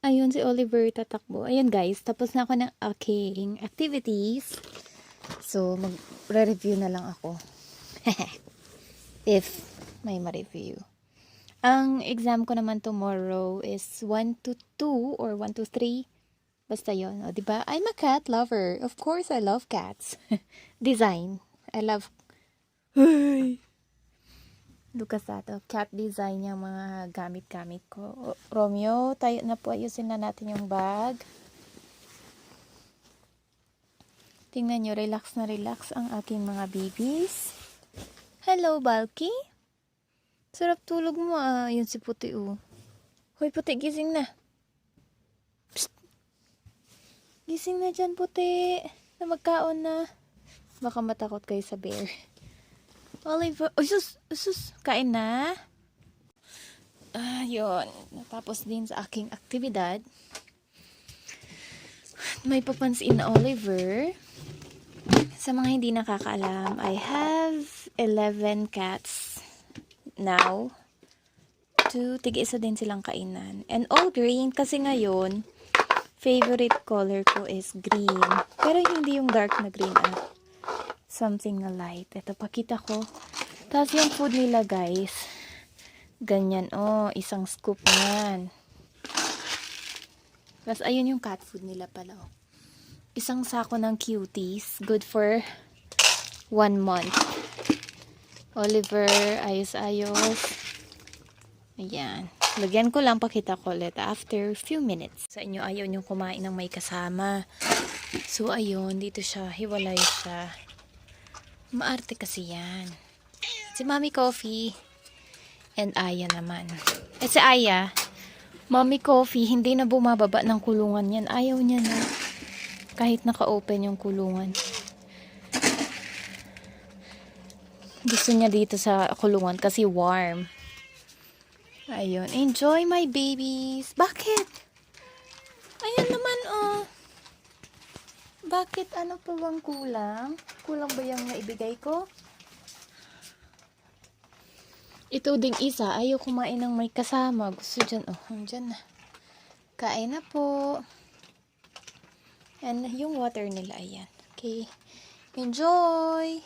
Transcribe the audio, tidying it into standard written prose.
Ayun, si Oliver tatakbo. Ayun guys, tapos na ako ng aking activities. So, mag-review na lang ako. If may ma-review. Ang exam ko naman tomorrow is 1 to 2 or 1 to 3. Basta yun. O, diba? I'm a cat lover. Of course, I love cats. Design. I love... Lucas ato. Cat design yung mga gamit-gamit ko. O, Romeo, tayo na po. Ayusin na natin yung bag. Tingnan nyo, relax na relax ang aking mga babies. Hello, Balky. Sarap tulog mo ah. Yun si Puti oh. Hoy, Puti, gising na. Psst. Gising na dyan, Puti. Na magkaon na. Baka matakot kayo sa bear. Oliver, oh, sus, kain na. Yun. Natapos din sa aking aktibidad. May papansin na Oliver. Sa mga hindi nakakaalam, I have 11 cats now. Tig-isa din silang kainan. And all green kasi ngayon, favorite color ko is green. Pero hindi yung dark na green ah. Something na light. Ito, pakita ko. Tapos yung food nila guys, ganyan oh, isang scoop yan. Tapos ayun yung cat food nila pala oh. Isang sako ng cuties. Good for 1 month. Oliver, ayos-ayos. Ayan. Lagyan ko lang, pakita ko ulit after few minutes. Sa inyo, ayaw nyo kumain ng may kasama. So, ayun. Dito siya. Hiwalay siya. Maarte kasi yan. Si Mommy Coffee. And Aya naman. Si Aya, Mommy Coffee, hindi na bumababa ng kulungan yan. Ayaw niya na. Kahit naka-open yung kulungan. Gusto niya dito sa kulungan kasi warm. Ayun. Enjoy my babies. Bakit? Ayan naman oh. Bakit? Ano pa bang kulang? Kulang ba yung naibigay ko? Ito ding isa. Ayaw kumain ng may kasama. Gusto dyan. Oh, dyan na. Kain na po. And yung water nila, ayan. Okay. Enjoy!